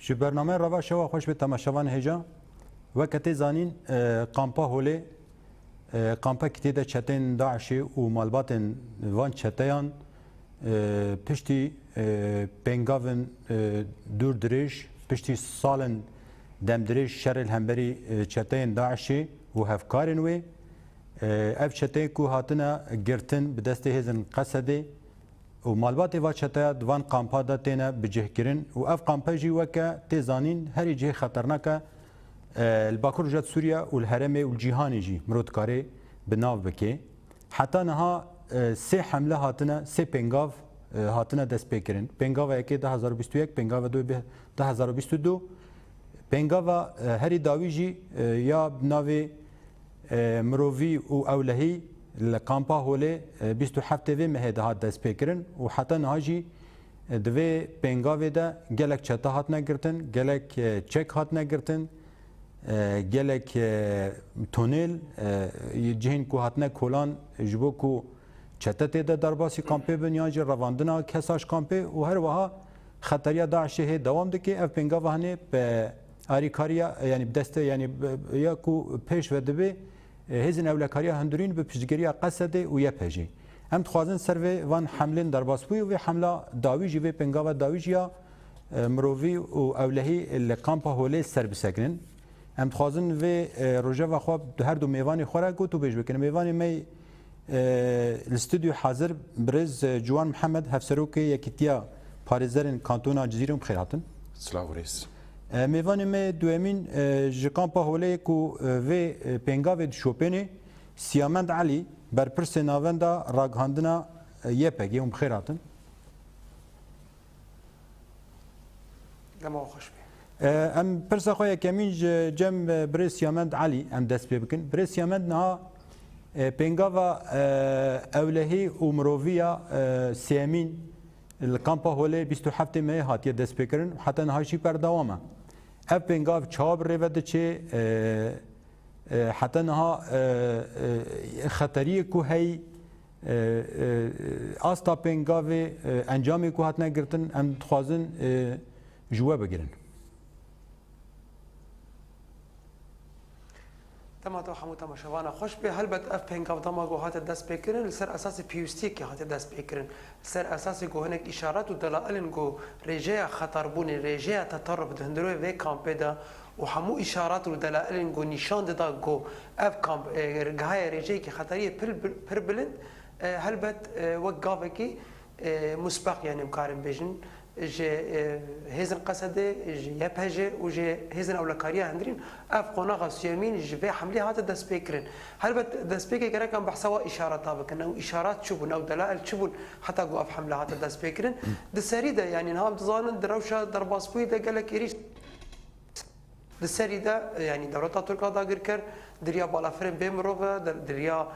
ji bername rava şewa xweş bi temaşevan hêja weketê zanîn kampa holê kampa kitê de çetên Daişê û malbatên van çeteyan piştî pengavên dûr dirêj piştî salên demdirêj şerê hemberî çeteyên Daişê û hevkarên wê ev çeteyê ku hatine girtin bi destê hêzin Qesedê û malbatê va çeteya di van kampa de têne bicihkirin û ev kampa jî weke tê zanîn herî cihê xeternak e li Bakur Rojat Sûriya û li herêmê û cîhanê jî mirov dikarê bi nav bike. Heta niha sê hemle hatine sê pengav hatine destpêkirin. Pengava yekê 2021, pengava doyê 2022. Pengava herî dawî jî ya bi navê mirovî û ewlehî li kampa holê 27 vê mehê de hat destpêkirin û heta niha jî di vê pengavê de gelek çete hatine girtin, gelek çek hatine girtin, gelek tonêl cihên ku hatine kolan ji bo ku çete tê de derbasî kampê bin yan jî revandina kesa ji kampê û her wiha xeteriya Daişê hê dewam dike. Ev pengava hene bi alîkariya yanî bi destê yanî ya ku pêş ve dibe hêzin ewlekariya hundirîn bi piştgiriya Qesedê û YPG. Em dixwazin ser vê van hemlên derbasbûyî û vê hemla dawî jî vê pengava dawî jî ya mirovî û ewlehî li kampa holê ser bisekinin. Em dixwazin vê rojeva xwe her du mêvanê xwe re got û bêj bikin. Mêvanê me li stûdyo hazir birêz Ciwan Mihemed hevserokê Yekîtiya Parêzerên Kantona Cizîrê bixêr hatin. Silav rês. Mêvanê me duyemîn ji kampa holê ku vê pengavê di Şopênê Siyamend Elî berpirsê navenda ragihandina YPG hûn bixêr hatin. Dema xweş be. Em pirsa xwe yekemîn ji cem birêz Siyamend Elî em dest pê bikin. Birêz Siyamend niha pengava ewlehî û miroviya sêmîn li kampa holê 27 meyê hatiye destpêkirin heta niha jî berdewam e. Ev pengav çawa bi rêve diçe heta niha xeteriyê ku hey asta pengavê encamê ku hatine girtin em dixwazin ji we bigirin. Dema te hemû temaşevana xweş be helbet ev pengav dema got hate destpêkirin li ser esasê pîwîstiyekê hate destpêkirin. Li ser esasê got hinek îşaret û delailên got rêjeya xetarbûnê, rêjeya tetarruf di hundirê vê kampê de û hemû îşaret û delailên got nîşan dida got ev kamp gihaya rêjeyekî xeteriyê pir bilind helbet wek gavekî musbeq yani em karin bêjin ji hêzin Qesedê, ji YPG û ji hêzin ewlekariya hundirîn ev qonaxa Siyemîn ji vê hemlê hate destpêkirin. Helbet destpêkê gerek em behsa we îşareta bikin. Ew îşaret çi bûn, ew delail çi bûn heta got ev hemle hate destpêkirin. Di serî de yani niha em dizanin di rewşa derbasbûyî de gelek êrîş di serî de yani dewleta Tirkiye dagirker diriya balafirên bê mirov e, diriya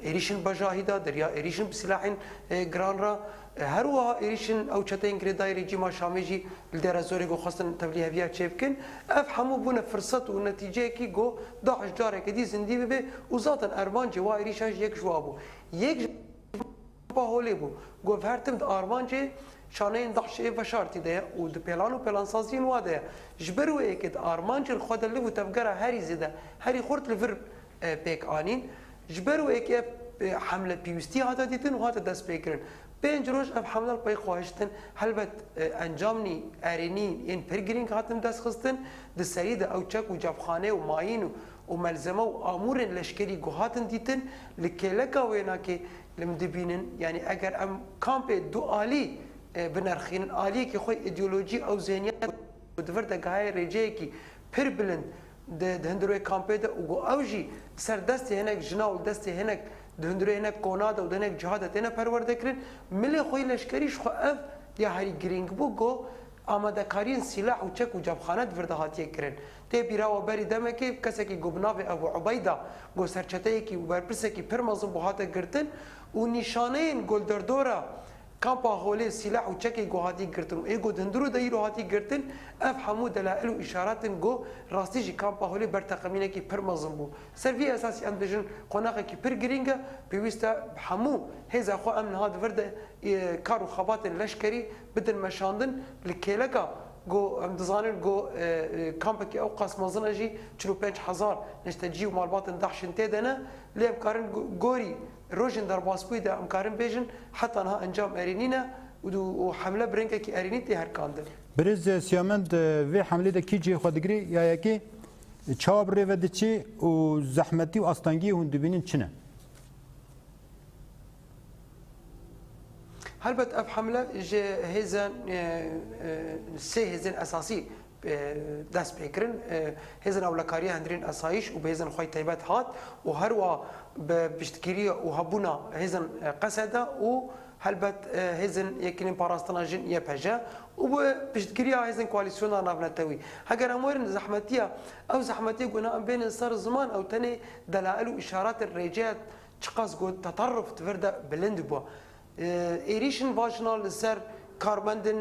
êrîşin bejahî de, diriya êrîşin bi silahên giran re her wiha êrîşin ew çeteyên girêdayî rejîma Şamê jî li dêra zorê got xwestin tevlî heviya çê bikin. Ev hemû bûne firset û netîceyekî got Daeş careke dî zindî bibe û zaten ervancê wa êrîşa ji yek ji wa bû. Yek ji kampa holê bû. Got her tim di arvancê şaneyên Daişê veşartî de ye û di pêlan û pêlansaziyên wa de ye. Ji ber wê yekê di armancên xwe de liv û tevgera herî zêde herî xurt li vir pêk anîn. Ji ber wê yekê ev hemle pîwîstî hate dîtin û hate destpêkirin. 5 roj ev hemler pey xwahiştin helbet encamnî erênî yên pir girîng hatin destxistin di serî de ew çek û cevxane û mayîn û melzeme û amûrên leşkerî got hatin dîtin li kêleka wênakê lim dibînin yani eger em kampê du alî binerxînin aliyekî xwe îdeolojî ew zêniyet di vir de gihaya rêceyekî pir bilind di hundirê kampê de û got ew jî ser destê hinek jina û destê hinek di hundirê hinek kona de û di hinek ciha de têne perwerdekirin milê xwe leşkerî ji xwe ev ya herî girîng bû got amadekariyên sîlah û çek û cevxane di vir de hatiye kirin. Tê pîra we berî demekê kesekî got bi navê Ebu Ubeyda got serçeteyekî û berpirsekî pir mezin bû hate girtin û nîşaneyên golderdora kampa holê sîlah û çekê got hatî girtin û ê got hundirû de îro hatî girtin ev hemû delail û îşaretin got rastî jî kampa holê berteqemînekî pir mezin bû. Ser vî esasî em dijin qonaxekî pir girîng e pêwîst e hemû hêza xwe em niha di vir de kar û xebatên leşkerî bidin meşandin li kêleka جو ام دزانن جو كامبك او قاس مزنجي 45000 نشتجي ومالبات دحشن تدنا لي امكارن غوري روجن در باسبوي دا امكارن بيجن حتى انها انجام ارينينا وحمله برينكي ارينيتي هر كاند برز سيامند في حمله د كيجي خدغري يا يكي چاب ريودچي و زحمتي و استانگي هون دبينين چنه هلبت اف حمله جي هيزن سي هيزن اساسي دست بكرن هيزن اولكاريه هندرين اسايش وبهيزن خوي تيبات هات وهروا بشتكيريه وهبونا هيزن قسده وهلبت هيزن يكين باراستنا جن يبهجا وبشتكيريه هيزن كواليسيون نافنتوي هاجر امور زحمتيه او زحمتيه قلنا بين صار زمان او تاني دلائل واشارات الرجات تشقاس قول تطرف تفردا بلندبوا ایریشن واجنال لسر کارمندن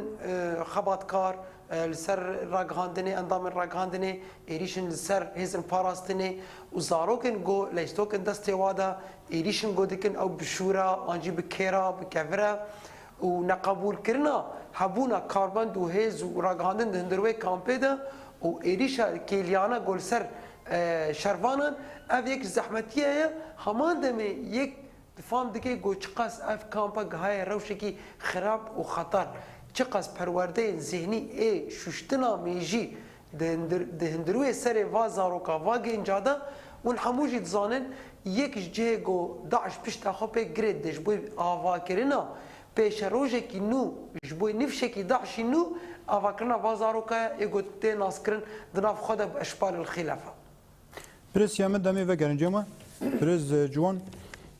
خباتکار لسر راگهاندنی اندام راگهاندنی ایریشن لسر هزن پاراستنی و زاروکن گو لیستوکن دستی وادا ایریشن گو دکن او بشورا آنجی بکیرا بکفرا و نقبول کرنا هبونا کارمند و هز و راگهاندن دهندروی کامپه ده و ایریشا کلیانا گل سر شروانن او یک زحمتیه همان دمه یک فهم دكي جو تشقاس اف كامبا هاي روشكي خراب وخطر تشقاس پرورده ذهني اي شوشتنا ميجي دهندروي سري وازاروكا واجين جادا ونحموجي تزانن يك جه جو داعش بيشتا خوبي جريد دش بوي آوا كرنا بيش روجكي نو جبوي نفشكي داعش نو آوا كرنا وازاروكا ايجو تي ناسكرن دناف خدا باشبال الخلافة برز يامد دامي وگرن جمع برز جوان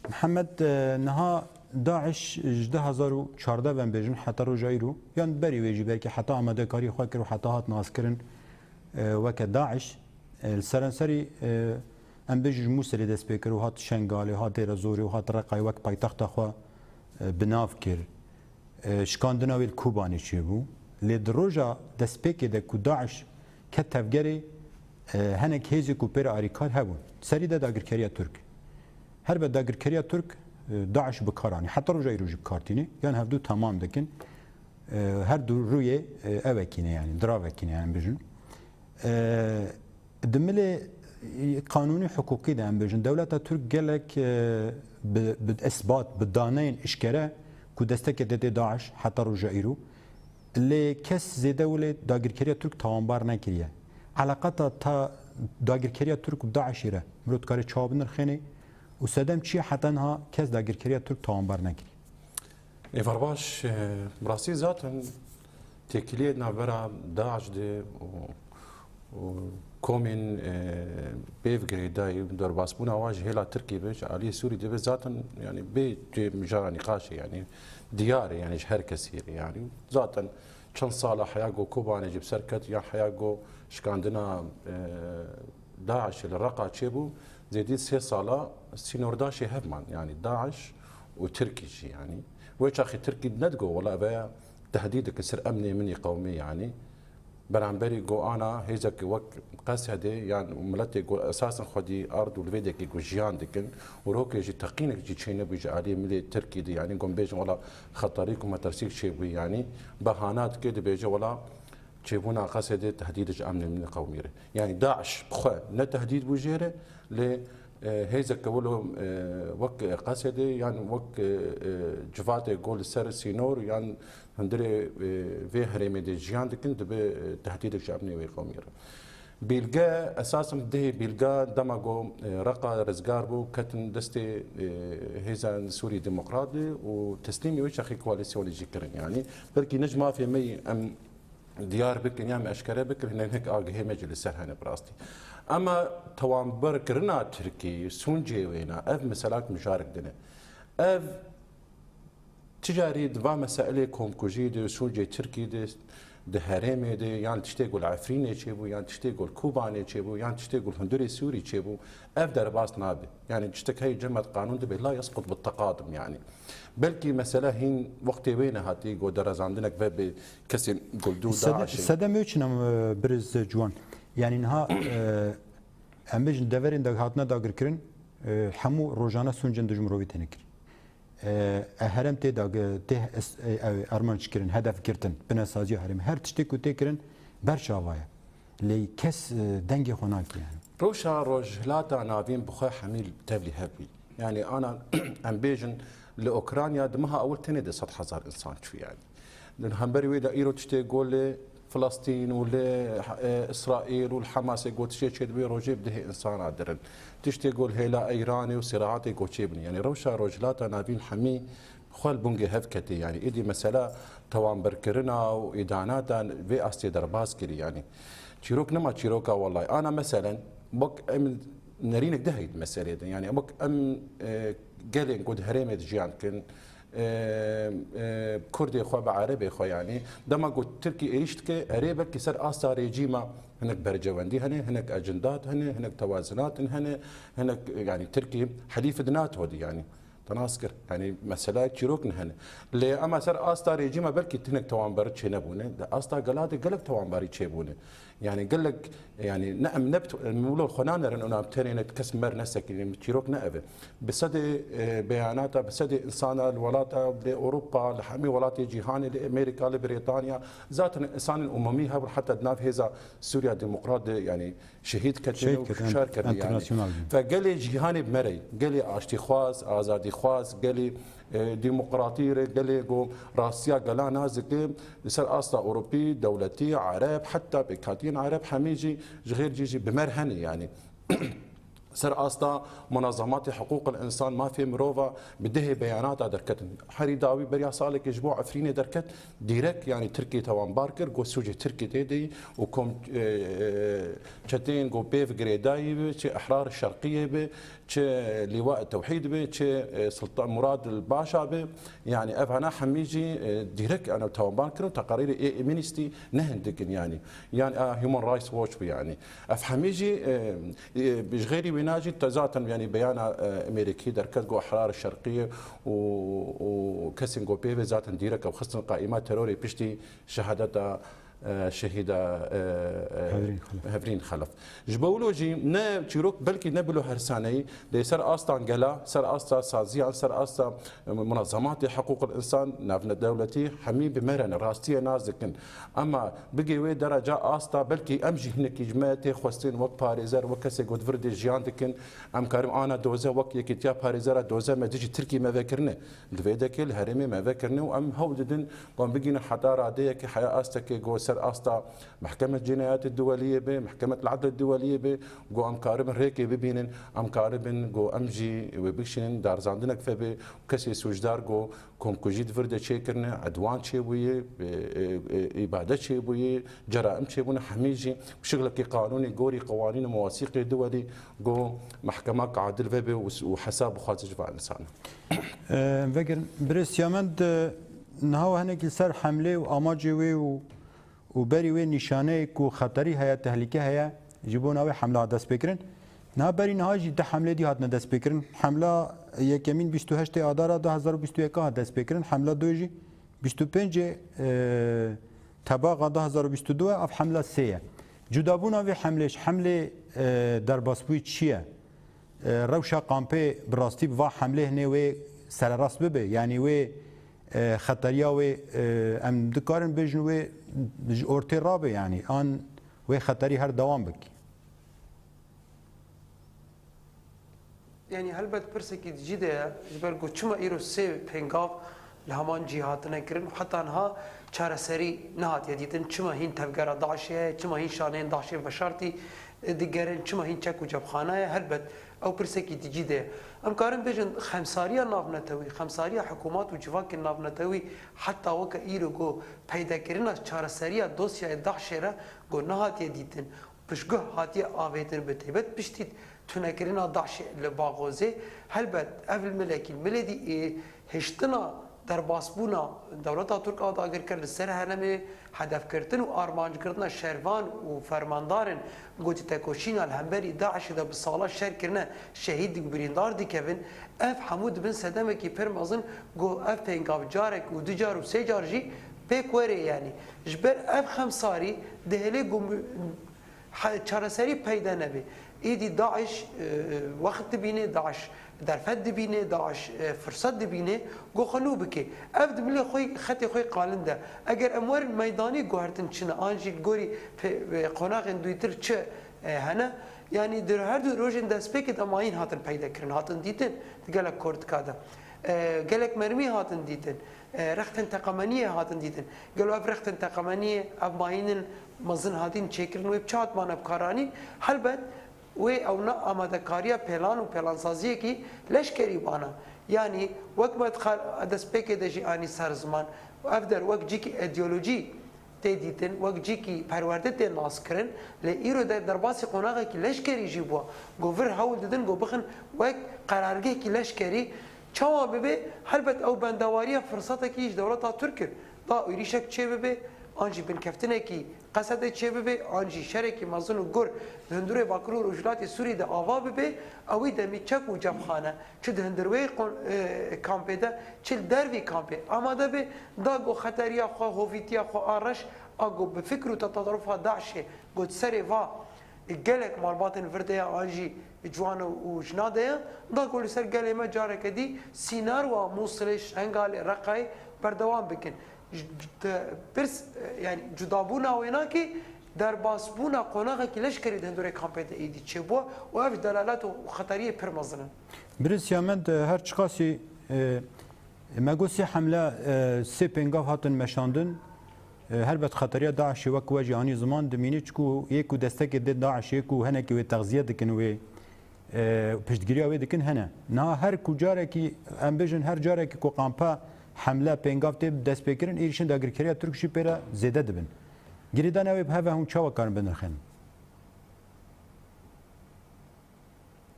محمد نها داعش 2014 بن بيجن حتى رجايرو يعني بري ويجي بركي حتى عمده كاري خاكر وحتى هات ناسكرن وك داعش السرنسري ام بيجي موسري دس بيكر وهات شنغالي هات رزوري وهات رقاي وك بايتخت اخوا بنافكر شكاندناوي الكوباني تشيبو لدروجا دس بيكي دك داعش كتفجري هنك هيزي كوبير اريكال هبون سري دا داغركريا ترك هر به داگرکریا ترک داعش بکارانی حتی روجای روج بکارتینی یعنی هفدو تمام دکن هر دو روی اوکینه یعنی دراوکینه یعنی بجن دمل قانونی حقوقی ده هم بجن دولت ترک گلک باثبات بدانین اشکره کو دستک دده داعش حتی روجای رو لی کس زیده ولی داگرکریا ترک تمامبار نکریه علاقات تا داگرکریا ترک و داعشی ره مرد کاری چابن رخینه و سدم چی حتی انها کس داگرکریا ترک تمامبار نکری ایفرباش براسي ذاتا تكليه نابرا داعش دي و كومين بيفجري داي دور باسبونا واجه هلا تركي بيش علي سوري دي ذاتا يعني بيت مجرى نقاشي يعني دياري يعني شهر كثير يعني ذاتا كان صالح حياقو كوباني جيب سركت يا حياقو شكاندنا داعش الرقا تشيبو زيدي 6 صاله سينورداشي هفمان يعني داعش وتركي يعني ويش اخي تركي ندقو ولا بيا تهديدك يصير امني مني قومي يعني برانبري جو انا هيزك وك قاس هدي يعني ملتي جو اساسا خدي ارض والفيديك جو جيان دكن وروك يجي تقينك جي تشينا بيجي عليه ملي تركي دي يعني قوم بيجي ولا خطريكم ما ترسيك شيء يعني بهانات كده بيجي ولا تشيبونا قاصد تهديد امن من قومي يعني داعش بخو لا تهديد بوجيره ل هيزك ولو وك قاصد يعني وك جفات يقول سر سينور يعني هندري في هرمي دي جيان كنت بتهديد امني وقومي بيلقى اساسا ده بيلقى دماغو رقا رزقار بو كتن دستي هيزا سوري ديمقراطي وتسليمي وش اخي كواليسيون يجيكرن يعني بلكي نجمه في مي ام ديار بك نعم اشكره بك هناك اجي مجلس سرهنا براستي اما توان بركرنا تركي سونجي وينا اف مسالات مشارك دنا اف تجاري دفا مسائلكم كوجيد سونجي تركي ده هرمي ده يعني تشتغل عفريني تشيبو يعني تشتغل كوباني تشيبو يعني تشتغل هندوري سوري تشيبو اف درباس نابي يعني تشتكي جمعة قانون ده لا يسقط بالتقادم يعني بلكي مسألة هين وقت وين هاتي جو درز عندنا كباب كسم قلدو داعش سدم يوچنم برز جوان يعني نها امج دورين دغ هاتنا داگر کرن همو روزانه سونجن دجمروي تنکر هرم ته داگ ته ارمانچ کرن هدف کرتن بنا سازی هرم هر تشتی کو تکرن برشاوایه لی کس دنگ خناکی یعنی روشا رجلاتا نافين بخا حميل تبلي هبي يعني انا ام بيجن لاوكرانيا دمها اول تني دي 100,000 انسان شو يعني لان همبري ويدا ايرو تشتي قول فلسطين ولا اسرائيل والحماس يقول تشتي تشي روجي بده انسان عدرن تشتي قول هيلا ايراني وصراعات يقول تشيبني يعني روشا رجلاتا نافين حمي خال بونجي هفكتي يعني ايدي مساله توان بركرنا واداناتا في استي درباس كري يعني تشيروك نما تشيروكا والله انا مثلا بك ام نرينك دهيد مسألة يعني بك ام قالين قد هريمة جيان كن كردي خو بعربي خو يعني دما قلت تركي ايشتك قريبك كسر اسا ريجيما هناك برجواندي هناك اجندات هناك توازنات هناك يعني تركي حليف دنات هودي يعني تناسكر يعني مسألة تشيروك نهنا اللي اما سر استا ريجيما بلكي تنك توان برد شنبونه استا قلادي قلك توان برد شيبونه يعني قال لك يعني نعم نبت مولو خنانا انه بتاني نتكسمر نسك اللي تشيروك نأبه بصدي بياناتا بصدي انسان الولاتا لاوروبا لحمي ولاتي جيهاني لامريكا لبريطانيا ذات الانسان الاممي هبر حتى دناف هذا سوريا ديمقراط يعني شهيد كتير وشارك يعني فقال لي جيهاني بمري قال لي اشتخواز ازادي خواز قال لي ديمقراطية قال لي راسيا قال نازك يصير اصلا اوروبي دولتي عرب حتى بكاتين عرب حميجي غير جيجي بمرهني يعني سر اصلا منظمات حقوق الانسان ما في مروفا بده بيانات دركت حريداوي بريا صالك اسبوع افريني دركت ديريك يعني تركي توان باركر جو سوجي تركي تيدي وكم تشتين جو بيف جريداي احرار الشرقيه لواء التوحيد به سلطان مراد الباشا به يعني افانا حميجي ديريك انا توان باركر تقارير مينستي نهندكن يعني هيومن رايتس ووتش يعني افحميجي بغيري ناجي تزاتا يعني بيان امريكي دركت جو احرار الشرقيه وكسن جو بيبي ذات ديرك او خصن قائمات تروري بشتي شهادتها شهيدة هفرين خلف جبولوجي نا تشيروك بلكي نبلو هرساني دي سر أسطان قلا سر أسطا سازيان سر أسطا منظمات حقوق الإنسان نافنا دولتي حمي بمرن راستية نازكن أما بقي وي درجة أسطا بلكي أمجي هناك جماعتي خوستين وك باريزر وكسي قد فردي جيان دكن أم كارم أنا دوزة وك يكتيا باريزر دوزة ما تجي تركي ما ذكرنا الفيدك الهرمي ما ذكرنا وأم هوددن قام بقينا حضارة عادية كي حياة أستك جو سر أستا محكمة الجنايات الدولية به محكمة العدل الدولية به جو أم كاربن ريكي ببينن أم كاربن جو أمجي وبيشين دار زاندنك فبي وكسي سوجدار جو كون كوجيد فرد شيكرنا عدوان شيبوية إبادة شيبوية جرائم شيبونا حميجي وشغلك قانوني جوري قوانين ومواثيق دولي جو محكمة عادل فبي وحساب وخالص جفاء الإنسان. فكر بريس يامد نهاو هناك سر حملة وأماجي وبري وي نشانه کو خطری هيا تهلیکه هيا جبون او حمله دست بکرن نه بری نه جی ده حمله دی هات دست بکرن حمله یکمین 28 آذر 2021 هات دست بکرن حمله دوجی 25 تباغ 2022 اف حمله 3 جدابون او حملش حمله در باسپوی چیه روشا قامپه براستی و حمله نه و سر راست به یعنی و خطریا و ام دکارن بجن و اورتی رابه يعني آن و خطری هر دوام بکی يعني هل بد برسك جديدة جبرقو چما إيرو سي بينغاف لهمان جهاتنا كرن وحتى أنها چارة سري نهات يديتن چما هين تفقر داعشية چما هين شانين داعشية بشارتي دقارن چما هين چك وجبخانة هل بد أو برسك جديدة أم كارن بيجن خمسارية نافنتوي خمسارية حكومات وجواك نافنتوي حتى وك إيرو جو پیدا كرنا چارة سرية دوسيا داعشية جو نهات يديتن بشگه هاتی آویتن بتیبت بشتید تونکرنا داعش لباغوزه هل بد اول ملکی ملدی هشتنا در باسبونا دولت ترک آد اگر کرد سر هرم هدف کردن و آرمانج کردن شهروان و فرماندارن گوتی تکوشین الهمبری داعش دا بسالا شهر کردن شهید بریندار دی کبن اف حمود بن سدمه کی پرمازن گو اف پنگاو جارک و دجار و سه جار جی پیکوری یعنی جبر اف خمساری دهلی گم چارەسەری پەیدا نەبێ ايدي داعش وقت دبينه داعش درفت دبينه داعش فرصت دبينه جو خلو بكي افد ملي خوي خطي خوي قالنده اگر امور ميداني گوهرتن چنه انجي گوري قناق دويتر چه هنا يعني در هر دو روزن دسپیک دماین هاتن پیدا کرن هاتن دیدن گلک کورد کادا گلک مرمی هاتن دیدن رختن تقمانیه هاتن دیدن گلو اف رختن تقمانیه اف ماین مزن هاتین چیکرن و بچات مان بکارانی حلبت و او نا آماده کاریا پلان و پلان سازی کی لشکری بانا يعني وقت ما دخل دسپیک دجی آنی سر زمان اف در وقت جی کی ایدئولوژی تدیتن وقت جی کی پرورده تی ناس کرن لیرو در باسی قناقه کی لشکری جیبوا گوور هول دادن گو بخن وقت قرارگه کی لشکری چوا ببه هلبت او بندواریا فرصته کیش دولتا ترکر دا ایریشک چه ببه آنجی بن کفتنه کی قصد چه ببه آنجی شرکی مزون گور هندوره باکرو رجلات سوری ده آوا ببه اوی دمی چک و جمخانه چه هندروی کامپه ده چه دروی کامپه اما ده به دا گو خطریا خو هویتیا خو آرش اگو به فکر و تطرفها داعشه گو سری وا گلک مالباتن ورده آنجی جوان و جناده دا گل سر گله ما جاره کدی سینار و موصلش هنگال رقای بردوام بکن برس يعني جدابونا ويناكي در باسبونا قناغه کی لشکری دندوره کامپیت ایدی چه بو و اف دلالات و خطریه پر مزنن برس یامد هر چقاسی مگوسی حمله سی پنگاف هاتن مشاندن هلبت خطریه داعش وک و جهانی زمان دمینی چکو یکو دستک د داعش یکو هنه کی تغذیه دکن و پشتگیری اوی دکن هنه نه هر کجاره کی امبیژن هر جاره کی کو قامپا حمله پنگاف ته دست بکرین ایشین داگرکریا ترکشی پیرا زیاده دبن گریدان اوی به هم چاوا کارن بنرخن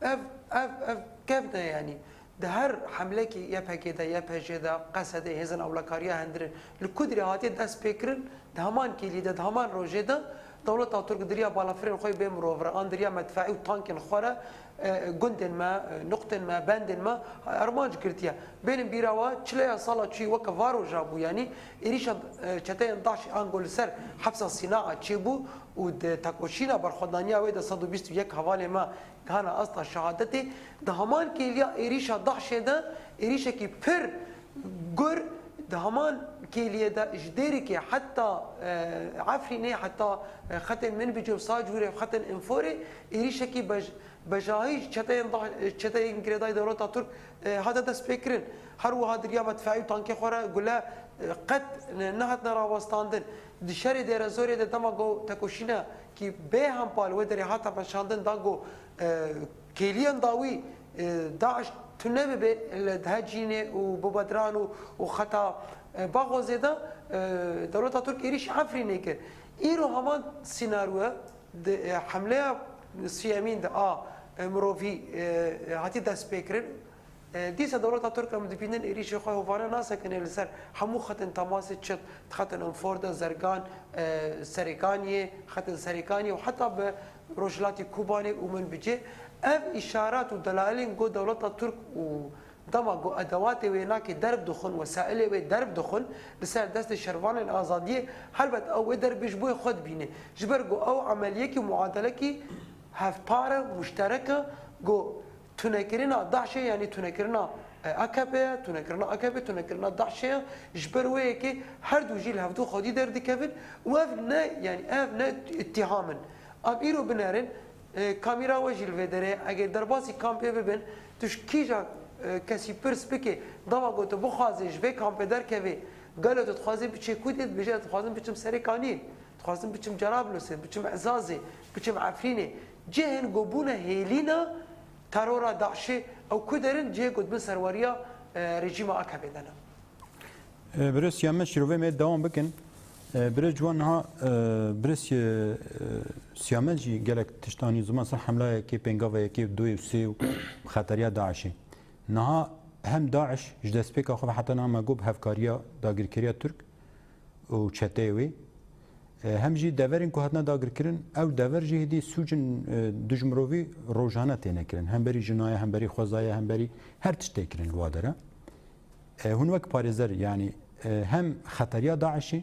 اف كيفنا يعني ده هر حمله كي يبهكي ده يبهجي ده قصده هزن اولكاريا هندرن الكدري هاتي داس بيكرن دهمان كيلي ده دهمان روجي ده دولة ترك دريا بالافرين خوي بمروفر ان دريا مدفعي وطانكن خورا جندن ما نقطن ما بندن ما ارمانج كرتيا بين بيراوا تشليا صاله شي وكفارو جابو يعني ايريش چتين داش انغول سر حبس الصناعه تشيبو ود تاكوشينا برخدانيا ويدا 121 حواله ما كان اصلا شهادتي دهمان كيليا ايريش داش ده ايريش كي بير غور دهمان كيليا ده اجديري كي حتى عفريني حتى ختن من بيجو ساجوري ختن انفوري ايريش كي بجاهي چتين گردای دولت ترک هذا دست فکرن هر و هادریا مدفعی تانکی خورا گله قد نهت نراوستاندن دشری در زوری د دماغو تکوشینا کی به هم پال و در هاتا بشاندن داغو کلیان داوی داعش تنبه به الهجینه و ببدران و خطا باغو زیدا دولت ترک ایریش عفرینه که ایرو همان سيناريو حمله سيامين ده مروفي هاتي داس بيكرن ديسا دولة تركيا مدبينن إيريش خوي هوفانا ناسا كان لسر حمو خطن تماس تشت خطن انفوردا زرقان سريكانية خطن سريكانية وحتى بروجلاتي كوباني ومن بيجي اف اشارات ودلائل جو دولة ترك و دماغو ادوات ويناكي درب دخن وسائل و درب دخن لسر دست شروان الازاديه هلبت او درب بيجبوي خود بينه جبرجو او عمليه كي معادله كي هاف بارا مشتركه جو تنكرنا داعشه يعني تنكرنا اكبه تنكرنا داعشه جبروي كي هر دو جيل هفدو خودي درد كفن وافنا يعني افنا اتهاما ابيرو بنارن كاميرا وجه الفيدري اگه درباسي كامبي ببن تشكيجا کسی پرس بکه دما گوت بخوازش و کامپ در کوی قالوا تخوازم بچه کودت بجه تخوازم بچم سرکانی تخوازم بچم جرابلوس بچم عزازه بچم عفرینه جهن گوبونه هیلینا ترورا داعشه او کودرن جه گوت بن سرواریا رژیم اکبه دنا برس یامه شروع می دوام بکن برس جوان ها برس سیامه جی گلک تشتانی زمان صح حمله کی پنگاوه کی دوی سی خطریا داعشه نها هم داعش جدست بك اخو حتى نما جوب هفكاريا داغركريا ترك و چتيوي هم جي دورين كو هتنا داغركرين او دور جي دي سوجن دجمروي روجانا تنكرين هم بري جنايه هم بري خوزايه هم بري هر تشتكرين الوادره هون وك باريزر يعني هم خطريا داعشي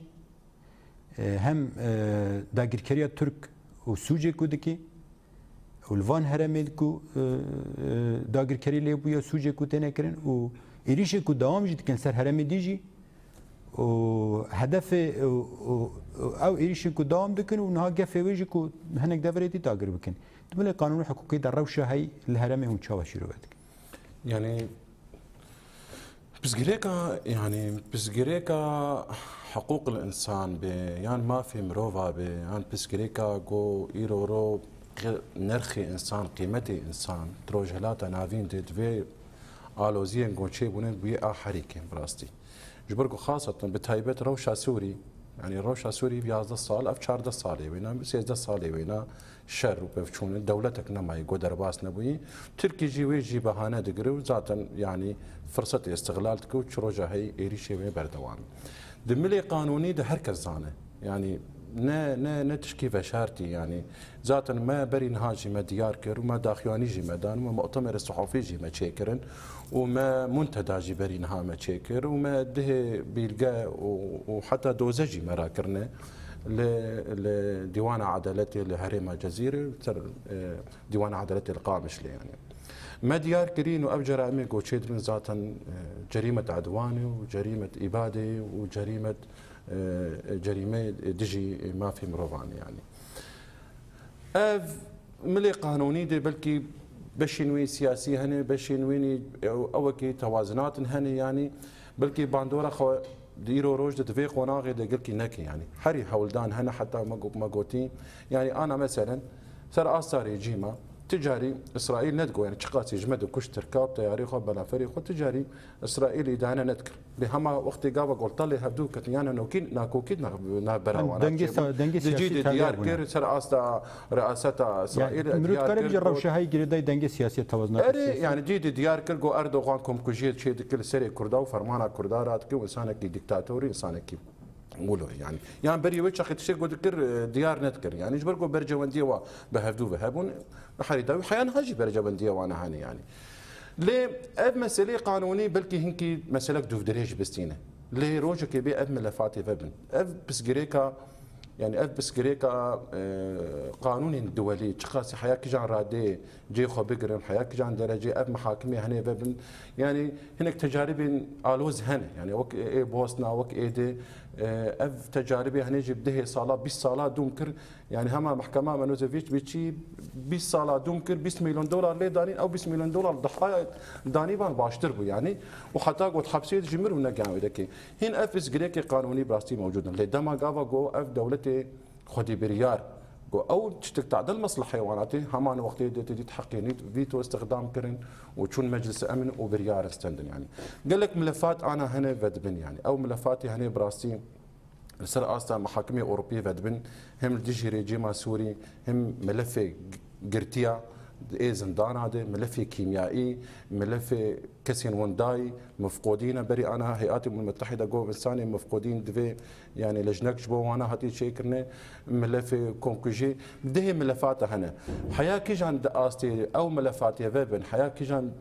هم داغركريا ترك و سوجي كودكي والفان هرمید کو داگر کری لی بویا سوجه کو تنه کرن و ایریش کو دوام جد کن سر هرمی دیجی و هدف او ایریش کو دوام دکن و نها گفه ویجی کو هنگ دفريتي داگر بکن تبلی قانون حقوقی در روشه هی الهرمي هم چاوشی رو بدک يعني بسجريكا حقوق الانسان يعني ما في مروفا يعني بسجريكا جو ايرورو نرخي انسان قيمتي انسان تروجلاتا نافين دي الوزين جو شي بونن بي حريكه براستي جبركو خاصه بتايبت روشا سوري يعني روشا سوري ب 11 سال اف 14 سال وينا ب 16 سال وينا شر وبفشون دولتك نما يقدر باس نبوي تركي جي ويجي بهانه دغري ذاتا يعني فرصه استغلالتك وتشروجا هي ايريشي بردوان دملي قانوني ده هركز زانه يعني نا تشكيفه شارتي يعني ذاتا ما بري نهاجي ما ديار كر وما داخياني جي مدان وما مؤتمر الصحفي جي ما تشيكرن وما منتدى جي بري نها ما تشيكر وما ده بيلقى وحتى دوزجي مراكرنا لديوان عدالتي لهريمه جزيره ديوان عدالتي القامش يعني ما ديار كرين واب جرائم جو تشيدرن ذاتا جريمه عدوان وجريمه اباده وجريمه جريمه دجي ما في مروفان يعني ملي قانوني دي بلكي بشينوي سياسي هني بشينويني اوكي توازنات هني يعني بلكي باندورا خو ديرو روج دفي قناغي دقلكي نكي يعني حري حولدان هنا حتى ما قوتين يعني انا مثلا سر اثار جيما تجاري اسرائيل ندقو يعني شقاسي جمد وكش تركاب تياري خو بلا فريق تجاري اسرائيلي دانا نذكر بهما وقت قابا قلت لي هبدو كتيانا نوكين ناكوكيد نبراوانا دنجي سياسي ديار كير سر استا رئاسه اسرائيل مرود قرب جرب شهي جريداي دنجي سياسي توازنات يعني جيد ديار كير جو اردوغان كم كوجيت شي كل سري كردا وفرمانا كردارات كي انسانك ديكتاتوري انسانك قولوا يعني بري وجه اخي تشي قد كر ديار نذكر يعني جبر جو برجه ونديه بهفدو بهبون بحريدا وحيان هاجي برجه ونديه وانا هاني يعني ليه اب مسألة قانوني بلكي هنكي مسألة دوف دريج بستينه ليه روجك يبي اب ملفاتي فبن اب بسجريكا يعني اب بسجريكا قانوني دولي تشخاصي حياك جان رادي جي خو بقرن حياك جان درجه اب محاكمي هني فبن يعني هناك تجارب الوز هنا يعني وك اي بوسنا وك ايدي اف تجاربي هنيجي بده صالة 20 صالة دومكر يعني هما محكمة منوزفيتش بيجي 20 صالة دومكر 20 مليون دولار ليه دانين او 20 مليون دولار ضحايا داني بان باشتربوا يعني وحتى قلت حبسيت جمر ونقام ذكي هين اف اسجريكي قانوني براستي موجودا ليه دما قافا جو اف دولتي خدي بريار او تشتك تعدل مصلحه حيواناتي همان وقت تجي تحقيني فيتو استخدام كرن وتشون مجلس امن وبريار استندن يعني قال لك ملفات انا هنا فدبن يعني او ملفاتي هنا براستي سر استا محاكمه اوروبيه فدبن هم ديجي ريجيما سوري هم ملف قرتيا اي زندان هذا ملف كيميائي ملف كسين ونداي مفقودين بري انا هيئات الامم المتحده جو انساني مفقودين دفي يعني لجنك جبو وانا هاتي شيكرني ملف كونكوجي بده ملفات هنا حياه كيجان داستي او ملفات يفبن حياه كيجان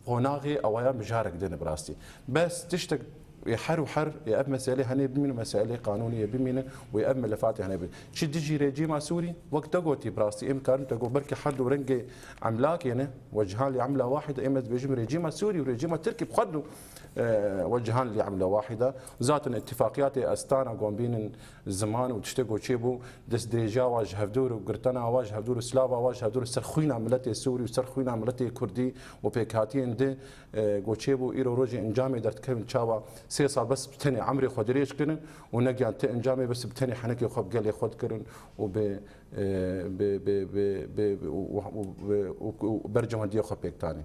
هناغي او يا مجارك دين براستي بس تشتك يحر وحر ياب مسألة هني بمين مسألة قانونية بمين وياب ملفات هني بمين شد يجي ريجيما سوري وقت تقوتي براستي امكان تقول بركي حد ورنجي عملاك يعني وجهان لعملة واحدة اما بيجي ريجيما سوري وريجيما تركي بخدوا وجهان لعملة واحدة ذات اتفاقيات استانا قوم بين الزمان وتشتكوا تشيبوا دس دريجا واجه هفدور وقرتنا واجه هفدور سلافا واجه هفدور سرخوينا عملتي سوري وسرخوينا عملتي كردي وبيكاتين دي قوتشيبو ايرو روجي انجامي درت كيفن تشاوا 3 صار بس بتني عمري خدريش كرن ونجي انت انجامي بس بتني حنكي خب قال لي خد كرن وب وبرجم هديه خب بيك ثاني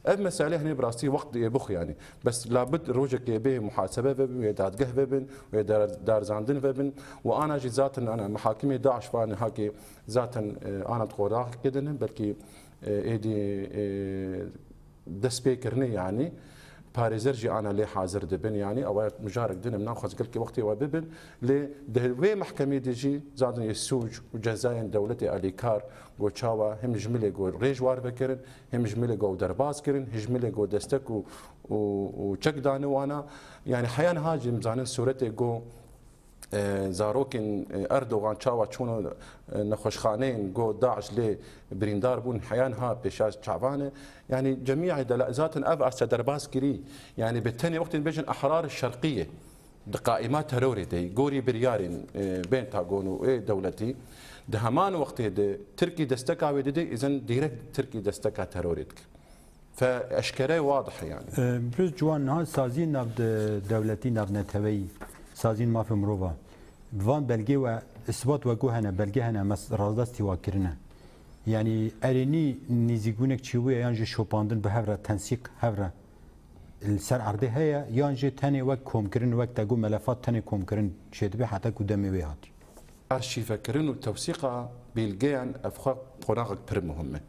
المسألة هنا براستي وقت يبخ يعني بس لابد روجك به محاسبة فبن ويداد قه فبن ويدار زاندن فبن وانا جي ذات انا محاكمي داعش فاني هاكي ذات انا تقول كده بلكي ايدي دس بيكرني يعني باريزرجي انا لي حاضر دبن يعني او مجارك دين بناخذ قلت وقتي وببن لدهوي محكمه ديجي زادن يسوج وجزاين دولتي اليكار وتشاوا هم جمله جو ريجوار بكرن هم جمله جو درباس كرن جمله جو دستك وتشك دانو وانا يعني حيان هاجم زانن صورتي جو زاروكن اردوغان چاوا چونو نخوشخانين جو داعش لي بريندار بون حيانها بشاش شعبانه يعني جميع دلائزات اب درباس كري يعني بالتاني وقت بيجن احرار الشرقيه قائمات تروري دي جوري بريارين بين تاغونو اي دولتي دهمان وقت دي تركي دستكا ودي اذن ديركت تركي دستكا تروريتك فاشكره واضحه يعني بروز جوان ها سازين نبد دولتي نبد نتوي سازين ما في مروفا بوان بلغي و اثبات و گوهنه بلغي هنه مس رازدستی واکرنه يعني اريني نيزيگونك چوي يانجي شوپاندن به هفره تنسيق هفره السر عرضه هيا يانجي تاني وقت كومكرن وقت تقو ملفات تاني كومكرن شدبه حتى قدامي ويهات ارشيفه كرن والتوثيقه بيلجيان افخا قناغك بر مهمه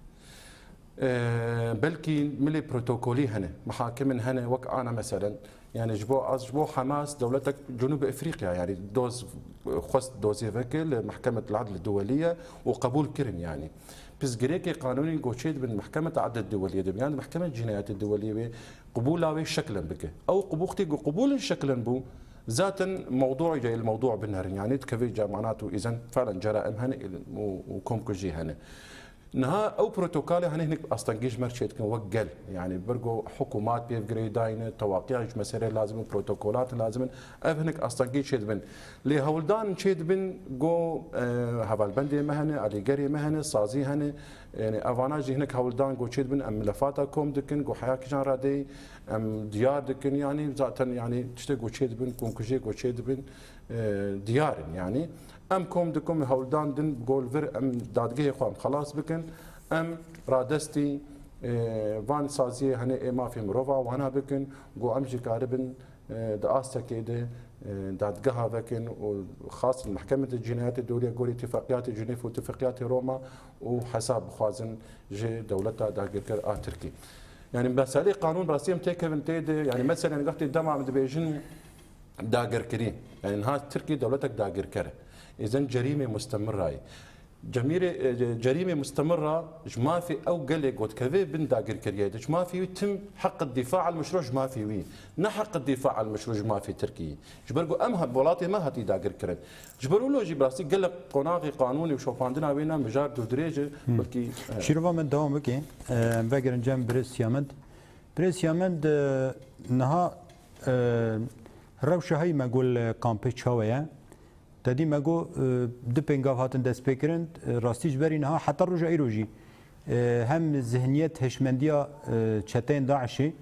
بلكي ملي بروتوكولي هنا محاكم هنا وك انا مثلا يعني جبو حماس دولتك جنوب افريقيا يعني دوز خص دوزي فكل محكمه العدل الدوليه وقبول كرن يعني بس جريكي قانوني جوشيد من محكمه العدل الدوليه يعني محكمه الجنايات الدوليه قبولها شكلا بك او قبول شكلا بو ذاتا موضوع جاي الموضوع بالنهر يعني تكفي معناته اذا فعلا جرائم هنا وكومكوجي هنا نها او بروتوكول هنيك اصلا جيش مرشيت كان وقل يعني برجو حكومات بيف جريداين تواقيع مسيره لازم بروتوكولات لازم هنيك اصلا جيش بن لي هولدان شيد بن جو هبال بندي مهنه علي جري مهنه صازي هنه يعني افاناج هناك هولدان جو شيد بن ام ملفاتكم دكن جو حياك جان رادي ام ديار دكن يعني ذاتا يعني تشتغو شيد بن كون كجي جو شيد بن ديار يعني ام كوم دكم هولدان دن بقول فر ام دادگه خوام خلاص بكن ام رادستي وان سازي هني ما في مروفا وانا بكن جو ام جكاربن داستا كيده دادگها بكن وخاص محكمه الجنايات الدوليه قول اتفاقيات جنيف واتفاقيات روما وحساب خوازن جي دولتها داغر تركي يعني مسالي قانون براسيم تيكفن تيد يعني مثلا قلت الدمع من بيجن داغر كريم يعني نهار تركي دولتك داغر كره إذا جريمة مستمرة جريمة مستمرة ما في أو قلق وتكذب بن داقر كريادة ما في يتم حق الدفاع عن المشروع ما في وين نحق الدفاع عن المشروع ما في تركيا جبرقوا أمها بولاتي ما هتي داقر كرن جبروا له جبراسي قلق قناغي قانوني وشوفاندنا وينا مجار دودريجة بلكي شيروفا من دوام بكي فاكر جنب بريس يامند نها روشه هاي ما قول كامبي تشاويا تدي ماگو دو پنگاف هاتن دست بکرند راستیش برین ها حتی روز ایروجی هم ذهنیت هشمندیا چتین داعشی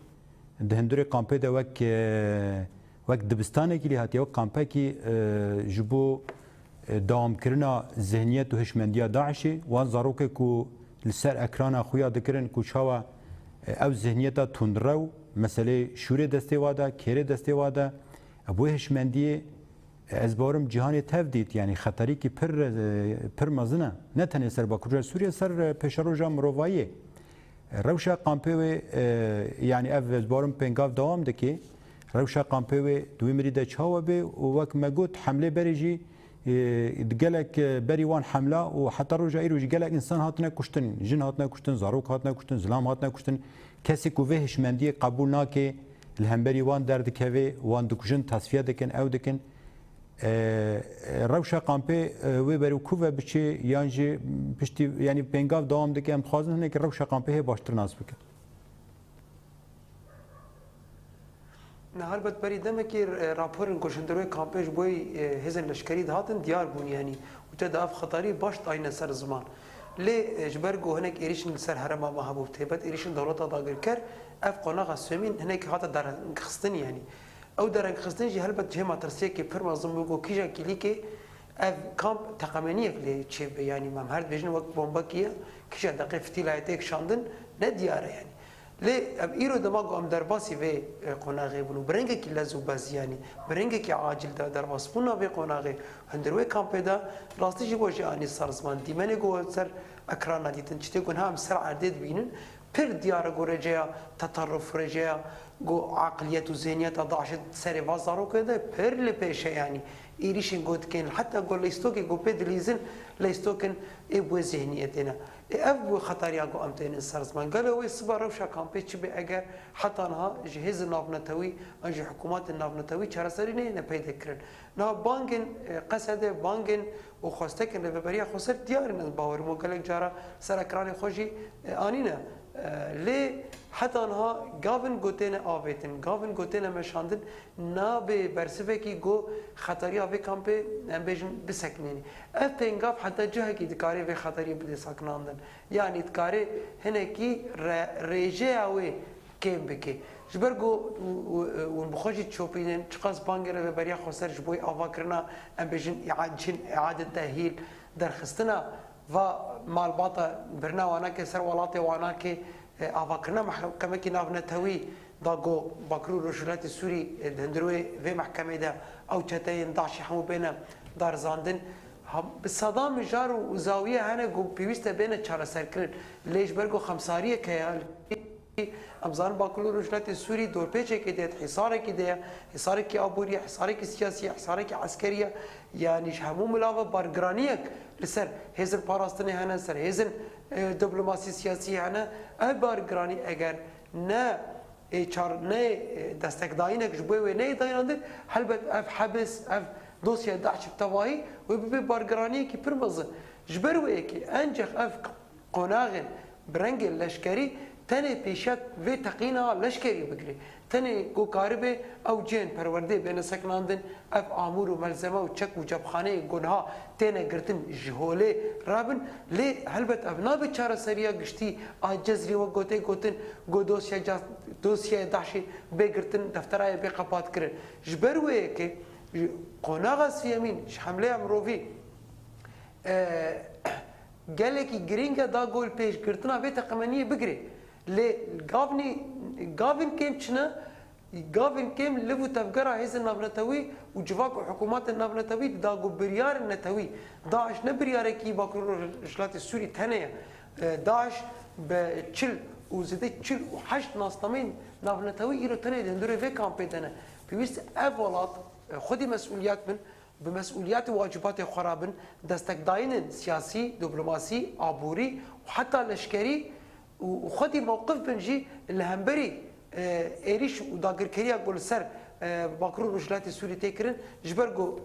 دهندور کامپه ده وک دبستانه کی لحاتی وک کامپه کی جبو دوام کرنا ذهنیت و هشمندیا داعشی وان زاروکه کو لسر اکرانا خویا دکرن کو چاوا او ذهنیتا تندرو مسئله شوره دسته وادا کره دسته وادا ابو هشمندیه از بارم جهان تفدید یعنی خطری که پر مزنه نه تنها سر باکوجا سوریه سر پشروجا مروایی روشا قامپه یعنی از بارم پنگاف دوام دکی روشا قامپه دوی مریده چاوه به و وک مگوت حمله بریجی گلک بریوان حمله و حتی روجا ایروجی گلک انسان هاتنه کشتن جن هاتنه کشتن زاروک هاتنه کشتن زلام هاتنه کشتن کسی که وهشمندی قبول ناکه الهمبری وان درد کوي وان دکجن تصفیه دکن او دکن روشا قامپه و برو کوه بچه یانجی پشتی یعنی پنگاف دوام دکه ام خوازن هنه که روشا قامپه باشتر ناس بکن نه هلبت بری دمه که راپورن کشندروی کامپیش بوی هزن لشکری دهاتن دیار بون یعنی و تداف خطری باشت آینه سر زمان لی جبرگو هنک ایریشن سر هرما ما هبوب تیبت ایریشن دولتا داگر کر اف قناغ سومین هنک هاتا در خستن یعنی او درنگ خستن جی هلبت جهما ترسیه که پر مازم بگو کیجا کلی که اف کامپ تقامنیه کلی چه به یعنی مم هر بیشن وقت بمبا کیه کیجا دقیق فتیلایتک شاندن ندیاره یعنی لی اب ایرو دماغو ام درباسی و قناغی بونو برنگه کی لزو باز یعنی برنگه کی عاجل دا درباس بونا و قناغی هندروی کامپ دا راستی جی گوجی آنی سرزمان دیمنه گو سر اکرانا دیتن چته گون هم سر عردید بینن پر دیاره گو رجایا تطرف رجایا گو عقلیت و ذهنیت ضعشت سر وازارو كده پر لپیشه یعنی ایریشن گود کن حتی گو لیستوکی گو پد لیزن لیستوکن ای بو ذهنیتنا افو خطريا جو امتين سر زمان قالوا وي صبر روشا كامبي تشبي اگر حتى انها جهاز النافنتوي انجي حكومات النافنتوي چارسريني نه پیدا کرن نا بانگن قصد بانگن وخواستكن لبريا خسر ديارنا باور مو قالك جارا سركراني خوشي انينا لي حتى انها گاون گوتين آويتن گاون گوتين مشاندن نا به برسفكي جو خطريا في كامبي ام بيجن بسكنيني افنگاف حتى جهكي دكاري في خطري بدي سكناندن يعني دكاري هناكي ريجي اوي كيم بكي جبرگو ونبخوجي تشوبينن چقاس بانگر به بريا خسر جبوي آواكرنا ام بيجن اعاده تاهيل درخستنا و مالباطا برنا وانا كي سر ولاتي وانا كي آواكرنا محكمة كي نافنتوي داغو باكرو رجلات السوري دهندروي في محكمة دا او چتين داعش حمو بينا دار زاندن بالصدام جار وزاوية هنا جو بيوستا بينا چارا سركرن ليش برگو خمسارية كيال امزان باكلو رجلات السوري دور بيچه كي ديت حصارة كي ديت حصارة كي ابورية حصارة كي سياسية حصارة كي عسكرية يعني همو ملاوة بارگرانيك لسر هزن باراستني هنا سر هزن دبلوماسي سياسي هنا بارگراني اگر نه چار نه دستک داینک جبوی و نه دایننده حلبت اف حبس اف دوسيا داعش بتواهي وبي بارگراني كي برمز جبروي كي انجخ اف قناغن برنج لشكري تاني بيشات في تقينا لشكري بقري تاني كو كاربه او جين پرورده بين سكناندن اف امور وملزمه وچك وجبخانه گنها تاني قرتن جهوله رابن لي هلبت ابنا بچاره سريا گشتي اجزري وگوتي گوتن گو دوسيا داعش بگرتن دفترای بقپات کرن جبروي كي قناغ سيامين حمله امروفي قالك جرينجا دا جول بيش كرتنا بيت قمانيه بقري لي غافن كيم چنا غافن كيم لبو تفقرا هيز النافنتوي وجواك حكومات النافنتوي دا جو بريار النتوي داعش نبريار كي باكرو رجلات السوري ثانيه داعش بتشل وزيد تشل وحشت ناصطمين نافنتوي يرو ثانيه دندوري في كامبيتنا بيست افولات خدي مسؤوليات من بمسؤوليات وواجبات خرابن دستك داين سياسي دبلوماسي عبوري وحتى لشكري وخدي موقف بنجي الهمبري ايريش وداغر كريا قول سر باكرو رجلات السوري تكرن جبرجو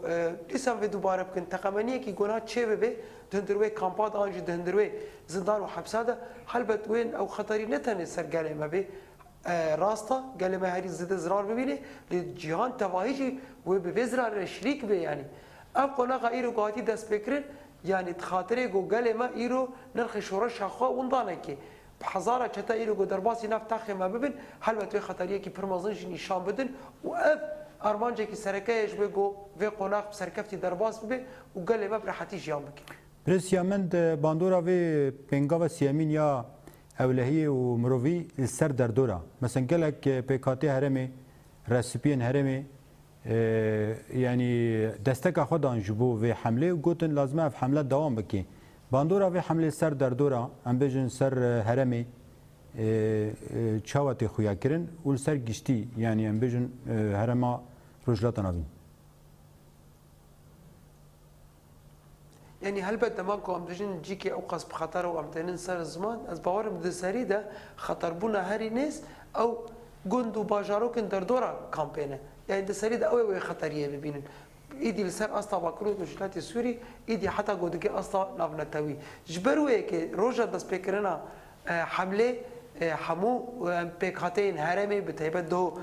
لسان في دوباره بكن تقمنيه كي قناه تشيبه دهندروي كامبات انج دهندروي زندان وحبساده حلبت وين او خطري نتن سر قال ما به راستا قال ما هاري زد زرار ببينه للجهان تواهيجي وببزرار شريك به يعني ابقى غير قاتي دس فكر يعني تخاطري جو قال ما ايرو نرخ شورش خو وندانكي بحزاره چتا ايرو جو درباسي نفتخ ما ببن حلوت خطريه كي برمزنج نشان بدن واف ارمانجه كي سركايش بيجو في قناق سركفتي درباس به وقال ما براحتي جامك بريسيامند باندورا في بنغاوا سيامين يا اولهيه ومروفي السر دردورا مثلا قالك بيكاتي هرمي رسبين هرمي يعني دستك خدان جبو في حمله وقوتن لازمه في حمله دوام بكي باندورا في حمله سر دردورا ام بيجن سر هرمي چاوتي خويا كرن والسر گشتي يعني ام بيجن هرما رجلاتنا بين يعني هل بد ماكو ام دجن جيكي اوقس بخطر وام تنين سر الزمان از باور بد سريده خطر بونا هاري ناس او جندو باجاروكن دردورا كامبينه يعني ده سريد قوي خطريه ببينن ايدي لسر اصلا باكرو مشكلات السوري ايدي حتى قدك اصلا نافنتوي جبروي كي روجا داس بيكرنا حمله حمو بيكاتين هرمي بتيبدو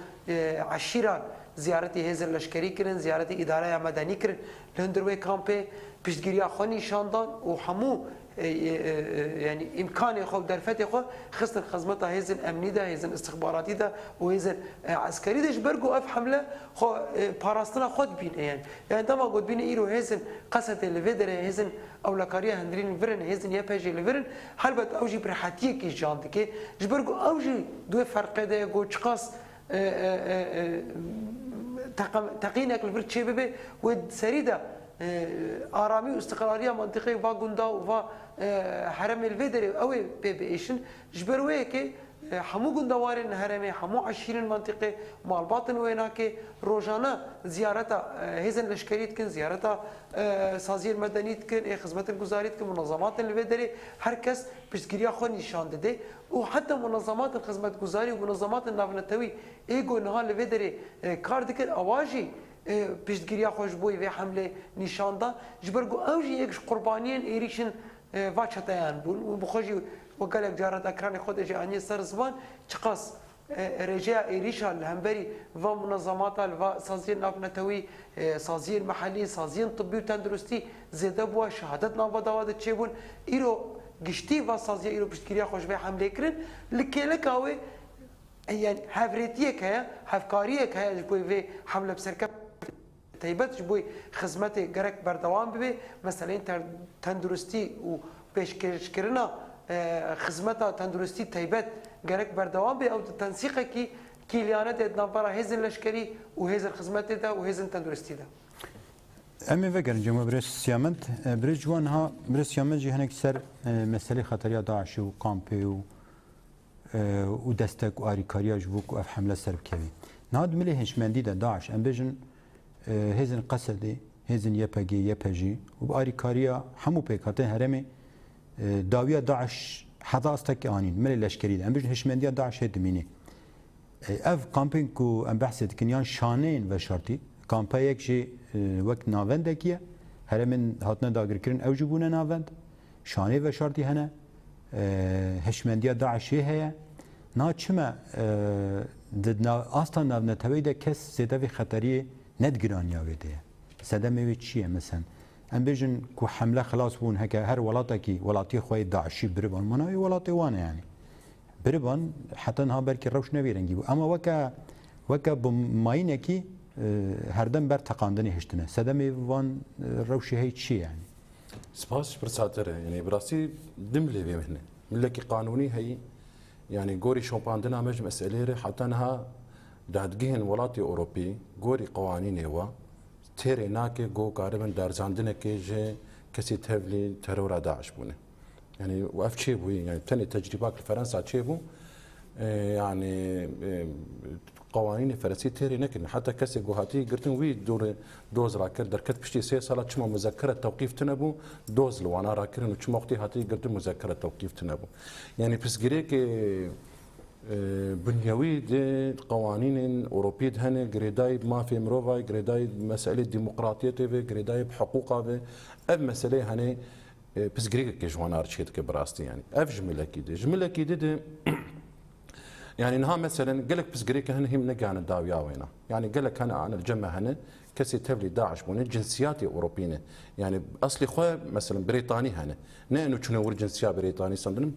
عشيره زيارتي هزر لشكري كرن زيارتي اداره مدني كرن لندروي كامبي بيشتغيريا خوني شاندان وحمو يعني امكاني خو درفتي خو خصن خدمتها هيزن امني ده هيزن استخباراتي ده وهيزن عسكري ده جبرجو اف حمله خو باراستنا خد بين يعني دما قد بين ايرو هيزن قصه الفيدر هيزن او لكاريا هندرين فرن هيزن يا باجي لفرن حلبت اوجي برحاتيك جاندكي جبرجو اوجي دو فرق ده جو تشخاص تقينك الفرد شبابه ود سريده آرامی و استقلالیه منطقه و گندا و حرم الفدری اوی بيشن جبروه که حمو گندوارن هرمه حمو 20 منطقه مالباطن ويناك روجانا زيارتا هزن لشكريت كن زيارتا سازي المدنيت كن خدمات الجزاريت كن منظمات البدري هر کس بشتگیری خو نشان داده و حتی منظمات الخدمات گزاری و منظمات النافنتوی ایگو نها البدري کار دکن اواجی پشتگیری خوش بوی و حمله نشان دا جبرگو اوجی یکش قربانیان ایریشن واچتایان بون و بخوجی وقال لك جارت اكراني خود اجي اني سر زبان چقاس رجاء ايريشا الهمبري و منظمات و سازين نافنتوي سازين محلي سازين طبي وتندرستي زياده بوا شهادت نام داوود تشيبون ايرو گشتي و سازي ايرو بشكريا خوش به حمله كرن لكيلكاوي يعني هافريتيك هي هافكاريك هي بوي في حمله بسركب تيبت بوي خدمتي گرك بردوام به مثلا تندرستي و پیشکش کردن خدمت تندرستی تایبەت گەرەک بەردەوام بێ ئەو تەنسیقێکی کیلیانەت ناوبەڕە هێزن لەشکری و هێزن خزمەتێدا و هێزن تەندروستیدا ئەمێ vegerincema birêz siyamend birêz ciwan ha birêz siyamend jî hinek ser meselê xeteriya Daişê û kampê û destek û alîkariya ji bo ku ev hemle ser bikevî. Niha di milê hêşmendî de Daeş em bêjin hêzin Qesedê hêzin YPG YPJ û bi alîkariya hemû pêkhatên herêmê dawiya Daeş heda astekî anîn milê leşkerî de em bêjin hêşmendiya Daeşê dimînê. Ev kampên ku em behsê dikin yan şaneyên veşartî kampeyek jî wek navendekî ye herêmên hatine dagirkirin ew jî bûne navend şanê veşartî hene hêşmendiya Daeşê heye na çime di asta navnetewê de kes zêde vê xeteriyê nedgiraniya wê de ye sedemê wê çi ye mesela em bêjin ku hemle xilas bûn heke her welatekî welatiyê xwe Daeşî biriban mana wê welatê wan e yani biriban heta niha belkî rewş nevê rengî bû ama weke bi mayînekî herdem ber teqandinê hiştine sedemê van rewşê hey çi yani سپاس برساتر يعني براسي دملي بمهنه ملكي قانوني هي يعني غوري شومباندنا مج مسألة حتى انها دادجين ولاتي اوروبي غوري قوانين هو تيري ناكي جو قاربا دارزاندنا كي جي كسي تهفلي ترورا داعش بونه يعني واف تشيبو يعني تاني تجربات فرنسا تشيبو يعني قوانين فرنسي تيري نكن حتى كسي جوهاتي قرتن وي دور دوز راكر دركت بشتي 3 ساعات شما مذكره توقيف تنبو دوز لو انا راكرن وشما وقتي هاتي قرتن مذكره توقيف تنبو يعني بس جريك بنيوي دي قوانين اوروبيه هنا جريداي ما في مروفاي جريداي مساله ديمقراطيه في جريداي بحقوقها في اف مساله هنا بس جريك كجوانا رشيت كبراستي يعني اف جمله كده يعني انها مثلا قال لك بس قريك هنا هي من قاعد الداويه وينه يعني قال لك انا الجمع هنا كسي تبلي داعش بون جنسياتي اوروبيه يعني اصلي خو مثلا بريطاني هنا نانو شنو جنسيه بريطاني صندن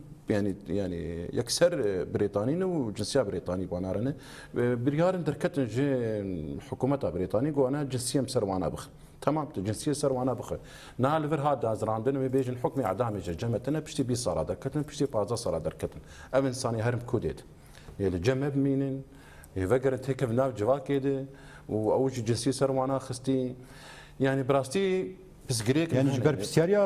يعني يكسر بريطاني وجنسيه بريطاني بونارنا بريارن دركت جي حكومتها بريطاني جو انا جنسيه مسر وانا بخ تمام جنسيه سر وانا بخ نال فر هذا زراندن بيجن حكم اعدام جمتنا بشتي بي صار دركتن بشتي بازا صار دركتن ام انساني هرم كوديت يلي جمع بمينن يفكرت هيك بناف جواكيده واوج جنسيه سروانا خستي يعني براستي بس قريك يعني جبر بسياريا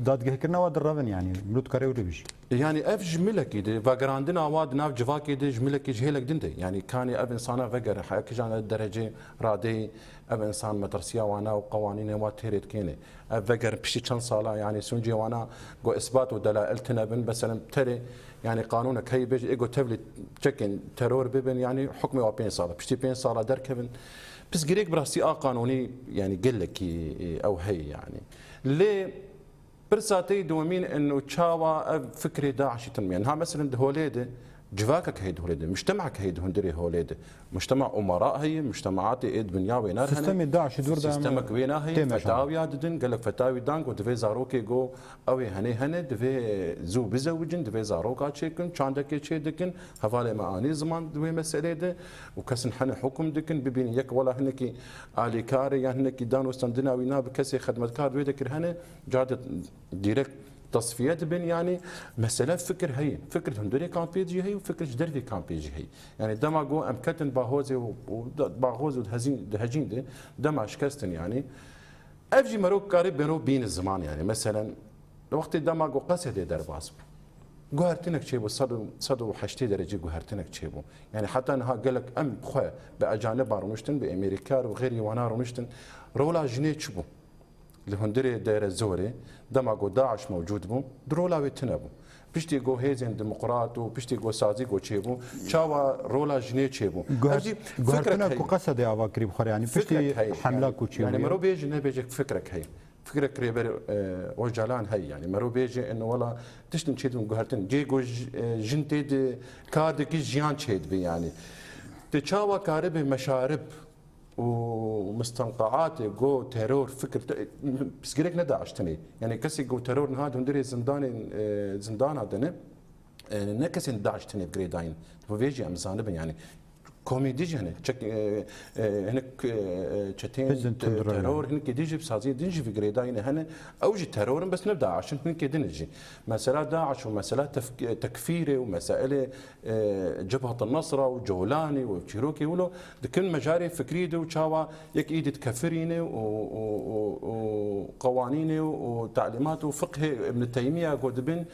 دادگه كرنا ودرافن يعني ملوت كاري ولبيش يعني اف جمله كده فاغراندنا واد ناف جواكيده جمله كي جهلك دنده يعني كان اف انسان فكر حكي جان الدرجه رادي اف انسان مدرسيه وانا وقوانين واتيريت كينه اف فكر بشي كان صاله يعني سونجي وانا جو اثبات ودلائل تنبن مثلا تري يعني قانونك هي بيجي ايجو تبلي تشكن ترور ببن يعني حكمي وبين صاله بشتي بين صاله دركبن بس قريك براسي قانوني يعني قال لك او هي يعني ليه برساتي دومين انه تشاوا فكري داعش تنمي يعني ها مثلا هوليده جواكك هيد هوليده مجتمعك هيد هندري هوليده مجتمع امراء هي مجتمعات ايد بنيا وينار سيستم داعش دور ده سيستمك وينا هي فتاوي ددن قال لك فتاوي دانك ودفي زاروكي جو اوي هني دفي زو بزوجن دفي زاروكا تشيكن شاندك تشي دكن هفالي معاني زمان دوي مساله ده وكسن حن حكم دكن ببين يك ولا هنكي الي كاري يعني هنكي دانو استندنا وينا بكسي خدمه كار دوي دكر هنا جاد ديريكت تصفيات بين يعني مسألة فكر هي فكرة هندري كان بيجي هي وفكرة جدري كان بيجي هي يعني دما جو أمكتن باهوزي وباهوز ودهجين ده دما شكستن يعني أفجي مروك قريب بينو بين الزمان يعني مثلا وقت دما جو قصد درباس جوهرتنك شيء صدوا حشتي درجة جوهرتنك شيء يعني حتى أنها قال لك أم بخوا بأجانب رونشتن بأمريكا وغير وانا رونشتن رولا جنيه شبو لهندري دايرة الزوري دماغو داعش موجود بو درولا ويتنبو بيشتي جو هيزن ديمقراط وبيشتي جو سازي جو تشيبو تشاوا رولا جنيه تشيبو جوهرتنا كو قصد يا واكري بخور يعني بيشتي حمله كو تشيبو يعني مرو بيجي نبيجك فكرك هي فكرك ريبر وجالان هي يعني مرو بيجي انه والله تشتن تشيد من جوهرتن جي جو جنتي كاردك جيان تشيد بي يعني تشاوا كارب مشارب ومستنقعات جو تيرور فكر بس قلك نداعشتني يعني كسي جو تيرور هذا هندري زندان هذا نكسي نداعشتني بجريداين وفيجي ام زانب يعني كوميدي هنا هناك تشتين تيرور هناك ديجي بسازي ديجي في جريداين هنا اوجي تيرور بس نبدا عشان هناك دنجي مسألة داعش ومسألة تكفيري ومسائل جبهة النصرة وجولاني وتشيروكي ولو كل مجاري فكريده وشاوا يك ايد تكفريني وقوانيني وتعليمات وفقه ابن تيمية قد بن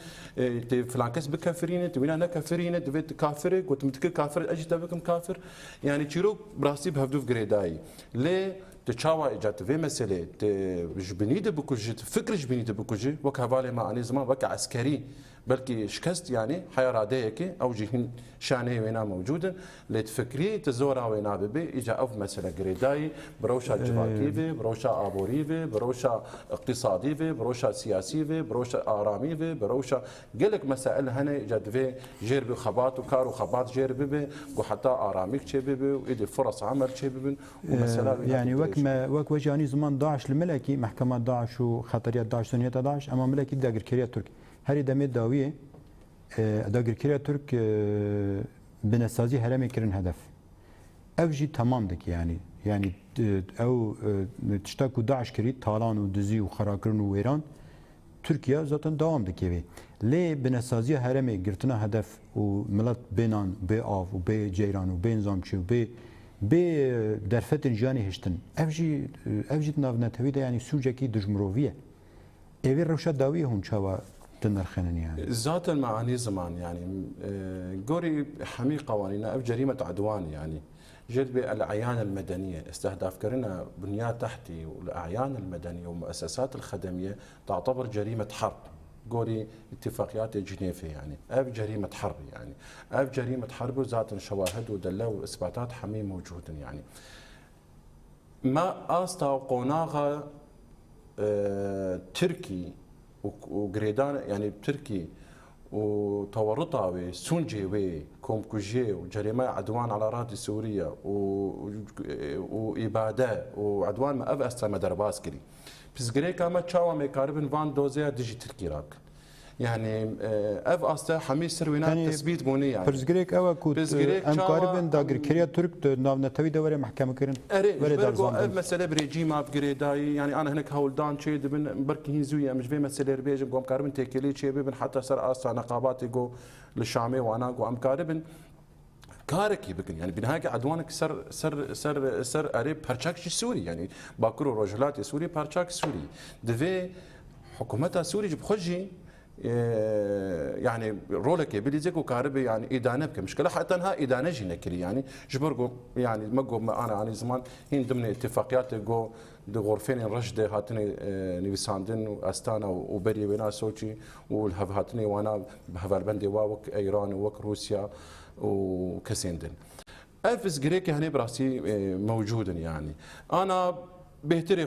فلان كس بكفريني تبينا انا كفريني تبيت كافر قلت متكل كافر اجي تبكم كافر يعني تشيروك براسي بهفدوف جريداي ليه تشاوا اجت في مساله جبنيده بكوجي فكر جبنيده بكوجي وكهبالي ما اني زمان وك عسكري بلكي شكست يعني حياه راديك او جهن شانه وينا موجوده لتفكري تزورا وينا ببي اجا اوف مساله جريداي بروشا جواكيفي بروشا ابوريفي بروشا اقتصاديفي بروشا سياسيفي بروشا اراميفي بروشا قالك مسائل هنا اجت في جيربي خبات وكارو خبات جيربي وحتى اراميك شبيبي وايدي فرص عمل شبيبي ومساله يعني وك وجاني زمان داعش الملكي محكمة داعش وخطريات داعش سنية داعش اما ملكي داغر كريا ترك هري دمي داويه داغر كريا ترك بنسازي هرمي كرن هدف اوجي تمام دك يعني او تشتاكو داعش كريت طالان ودزي وخراكرن ويران تركيا zaten devam dikeve. Lê binasazî heremê girtina hedef û milet bênan bê av û bê ceyran û bê nizamçî û bê derfetên jiyanê hiştin. Ev jî navnetewî de yani sûcekî dijmirovî ye. Evê rewşa dawî hûn çawa تنرخنن يعني ذات المعاني زمان يعني قوري حمي قوانين او جريمه عدوان يعني جد بالاعيان المدنيه استهداف كرنا بنيات تحتي والاعيان المدنيه والمؤسسات الخدميه تعتبر جريمه حرب قوري اتفاقيات جنيفه يعني اف جريمه حرب يعني اف جريمه حرب وذات شواهد ودلة واثباتات حمي موجوده يعني ما استا قوناغا تركي وجريدان يعني تركي وتورطها وسونجي وكومكوجي وجريمة عدوان على أراضي سوريا وإبادة وعدوان ما أبأستا مدرباس كري بس جريكا ما تشاوا ميكاربن فان دوزيا ديجي تركي راك يعني اف استا حمي سروينات تثبيت بوني يعني برزجريك او كود ام قاربن داغر كريا ترك نافنتوي دوره محكمه كرن ولا دارزان مساله بريجيما بجريداي يعني انا هناك هولدان شي دبن بركي زويا مش في مساله ربيج قوم قاربن تيكلي شي بن حتى سر استا نقابات جو للشامي وانا قوم قاربن كاركي بكن يعني بنهاية عدوانك سر قريب بارشاك سوري يعني باكرو رجلات سوري بارشاك سوري دفي حكومتها سوري جب خجي يعني رولك بليزيك وكهرباء يعني إدانة مشكلة حتى انها إدانة جينا كري يعني جبرقو يعني مقو ما انا يعني زمان هين ضمن اتفاقيات جو دي غرفين رشدة هاتني نيفيساندن واستانا وبري بنا سوتشي والهف هاتني وانا بهفالبندي وك ايران وك روسيا وكسيندن افس جريك هني براسي موجودا يعني انا بهتري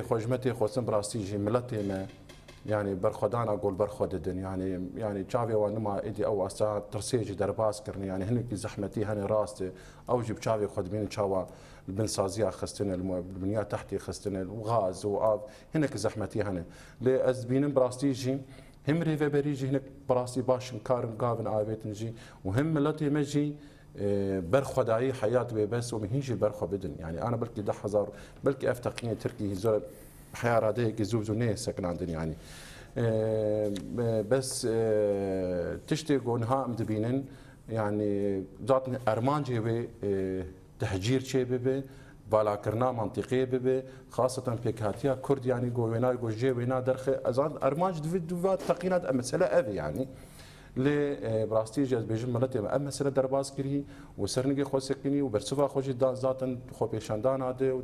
خو جمتي خو سن براسي جي ملتي ما يعني برخدان اقول برخددن يعني تشافي وانما ايدي او اسا ترسيجي درباس كرني يعني هنك زحمتي هني راستي او جيب تشافي خدمين تشاوا البن سازيا خستنا البنيات تحتي خستنا وغاز واب هنك زحمتي هنا لازبين براستيجي هم ريفي بريجي هنك براسي باش نكارم قابن ابيت نجي وهم ملتي مجي برخداي حياه بس ومهيجي برخو بدن يعني انا بلكي 10,000 بلكي افتقين تركي زول حياه راديه جزوز ونيس سكن عندنا يعني بس تشتي نها مدبينن يعني ذاتني ارمانجي و تهجير شي ببي بالا كرنا منطقيه ببي خاصه بيكاتيا كرد يعني جو وينا جو جي وينا درخه ازاد ارمانج دوفات تقينات مساله ابي يعني ل براستي جاز بيجم ملت ام مساله درباز كري وسرنگي خوسكني وبرسوفا خوجي ذاتن خو بيشاندان هذا و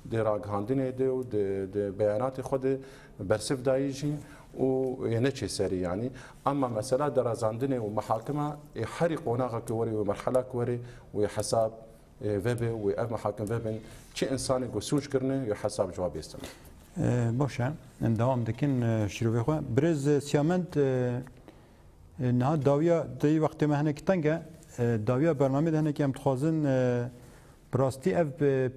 د راغاندين ده و د بيانات خود برسف دايجي وينشي سري يعني اما مساله درازاندنه ومحاكمه يحرقونا كوري ومرحله كوري وحساب وبه و محاكم وبن چه انسان گسوش کرنه یا حساب جواب استم باشه دوام دکن شروع خو برز سیامنت نه داویا دی وقت مهنه کتنگه داویا برنامه ده که ام تخازن براستی اف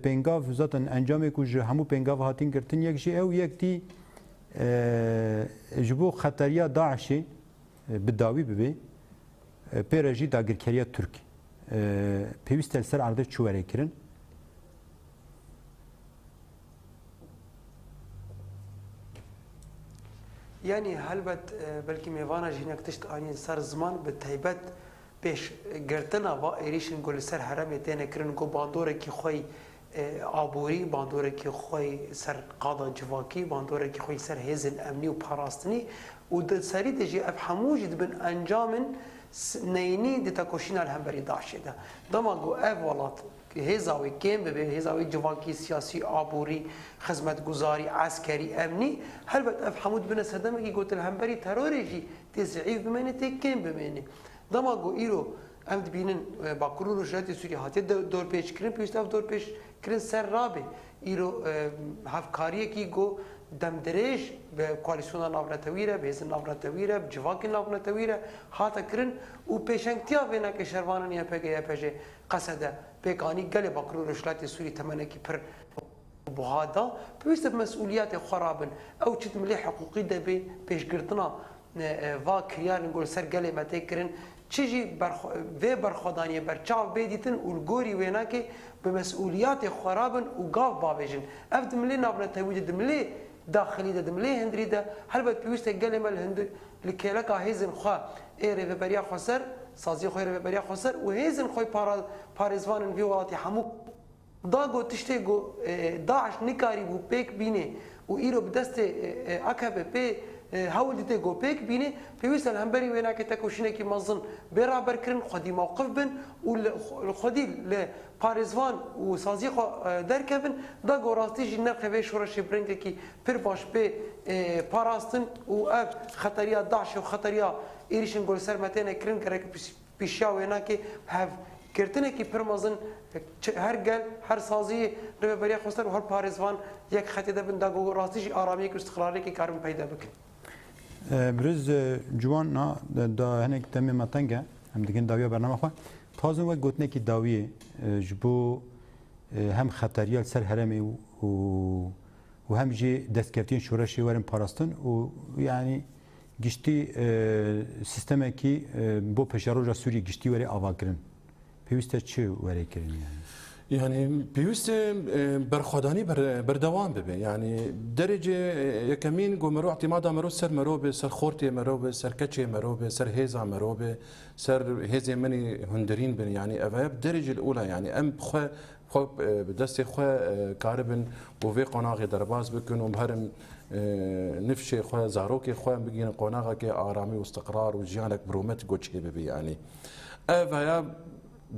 پنگاف زاتن انجام کوج همو پنگاف هاتین کرتن یک جی او یک دی جبو خطریا داعشی بداوی ببی پیرجی داگرکریا ترک پیوستل سر عرض چواره کرن يعني هلبت بلكي ميفانا جينك تشت اني صار زمان بالتهيبت بيش قرتنا با ايريش نقول سر حرام يتين كرن جو باندور كي خوي عبوري باندور كي خوي سر قاضا جواكي باندور كي خوي سر هيزن امني وباراستني ود سري تجي افحموج بن انجام نيني دي تاكوشينا الهمبري داعش ده دما جو اف ولات هزاوي كيم به هزاوي جواكي سياسي عبوري خدمت گزاري عسكري امني هل اف حمود بن سدم كي قلت الهمبري تروريجي تزعيف بمن تكيم بمن دما جو ايرو ام بينن باكرو رجات سوري هاتي دور بيش كرين بيستاف دور بيش كرين سر رابه ايرو هفكاريه كي جو دم دريج بكواليسيون نافرتويره بهز نافرتويره بجواكي نافرتويره هاتا كرن و بيشنكتيا بينا كشروانن يا بيجي قصده بيقاني قال باكرو رجات سوري تمنكي بر بهذا بيست مسؤوليات خرابن او تشت ملي حقوقي دبي بيش قرتنا فا كريار نقول سر قال ما تكرن تشي في برخدانيه برچاو بيديتن والغوري ويناكي بمسؤوليات خرابن وقاف بابيجن افد ملي نابنا توجد ملي داخلي ده ملي هندري ده هل بت بيست قال ما الهند لكيلك هيزن خا ايري في بريا خسر سازي خير في بريا خسر وهيزن خوي باريزوان في ولاتي حمو داغو تشتيغو داعش نكاري بو بيك بيني وايرو بدست اكب بي هاول دي تيغو بيك بيني بيوصل الهمبري ويناك تاكوشينه كي مظن برابر كرن خدي موقف بن والخدي لباريزوان وسازيخو دركبن داغو راستي جنر خبي شورش برنك كي بير باش بي باراستن و اف خطريا داعش وخطريا ايريشن جول سرمتين كرن كرك بيشا ويناك هاف كرتنه کی پرمازن هر گل هر سازی رو برای خستر و هر پارزوان یک خطی ده بنده گو راستیش آرامی که استقراری که کارم پیدا بکن. برز جوان نا دا هنگ تمی متنگه هم دیگه داویه برنامه خواه تازن وقت گوتنه کی داویه جبو هم خطریال سر هرمی و هم جی دستکفتین شورشی ورم پاراستن و یعنی گشتی سیستمی کی بو پشاروجا سوری گشتی وری آوا کرن پیوسته چه وری کرن يعني بيوست برخداني بردوام ببي يعني درجة يكمين جو مرو اعتمادا مرو سر مروبه سر خورتي مروبه سر كتشي مروبه سر هيزا مروبه سر هيزي مني هندرين بن يعني افاب الدرجة الأولى يعني ام خو بدست خو كاربن وفي قناغي درباز بكن ومهرم نفشي خو زاروكي خو بقين قناغا كي آرامي واستقرار وجيانك برومت جوتشي ببي يعني افاب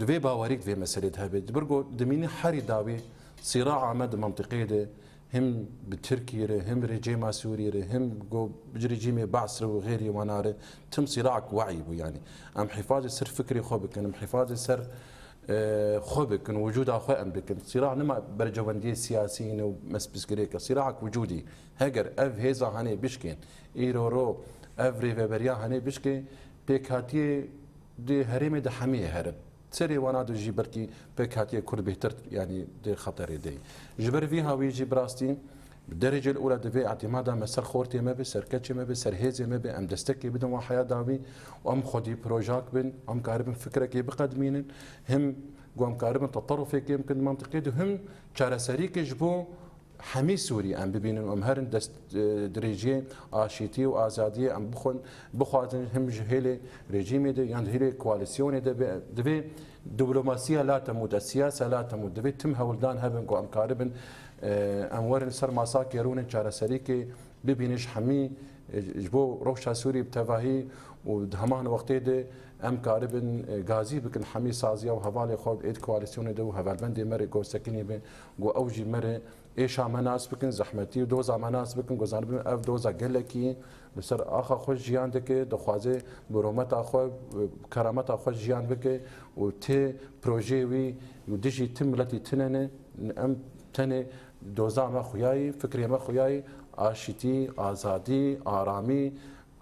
دوی باوریک في مسألة هبد برجو دميني حري داوي صراع عمد منطقي ده هم بتركيا هم رجيم سوريا هم جو برجيم بعثر وغيري وناره تم صراعك وعي بو يعني ام حفاظ سر فكري خوبك ام حفاظ سر خوبك وجود اخو ام بك صراع نما برجوندي سياسيين ومسبس غريك صراعك وجودي هاجر اف هيزا هاني بشكين ايرورو افري فبريا هاني بشكي بكاتي دي هرمي ده حميه هرب سري وانا دو جبركي بكاتيه كل بهتر يعني دي خطر دي جبر فيها ويجي براستي بالدرجه الاولى دفي اعتمادا مسر خورتي ما بسر كتش ما بسر هيزي ما ام دستكي بدون حياه داوي وام خدي بروجاك بن ام قارب فكرك بقدمين هم قوم قارب تطرف يمكن منطقي هم شارسريك جبو حمي سوري ام ببينن ام هرن دست دريجي اشيتي وازاديه ام بخواتن هم جهله ريجيمي ده يعني هيله كواليسيون ده دبي دبلوماسيه لا تموت السياسه لا تموت دبي تم هولدان هبن قو ام قاربن ام ورن سر ماساك يرون شارسريك ببينش حمي جبو روشا سوري بتفاهي ودهمان وقتی ده ام کاربن غازی بکن حمی سازیا و حوالی خود اید کوالیسیون ده و حوالبندی مره گو سکنی به گو اوجی مره ایشا مناس بکن زحمتی و دوزا مناس بکن گزار بکن اف دوزا گلکی لسر آخا خوش جیان دکه دخوازه برومت آخو کرامت آخو جیان بکه و تی پروژه وی و دیجی تملتی تننه ام تنه دوزا ما خویایی فکری ما خویایی آشتی آزادی آرامی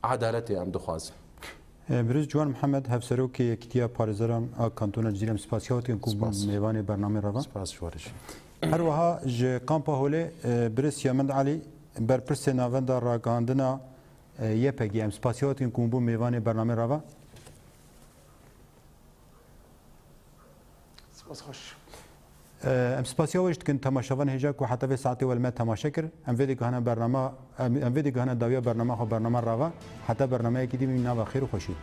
عدالتی ام دخوازه بروز جوان محمد هفسروکی یکتیا پارێزەران کانتۆنا جزیرەم سپاسیاوتێن کو میوانی بەرنامە ڕەوا سپاس شوارش هەروەها ji kampa Holê Birêz Şemend Elî berpirsê navenda ragihandina YPG em spasiyatin ku bû mêvanê bername rava سپاس خوش em spasiya wê dikin temaşevan hêja ku heta vê saetê we li me temaşe kir em vê digihane bername em vê digihane dawiya bername xwe bername rava heta bernameyekî dî nava xêr û xweşî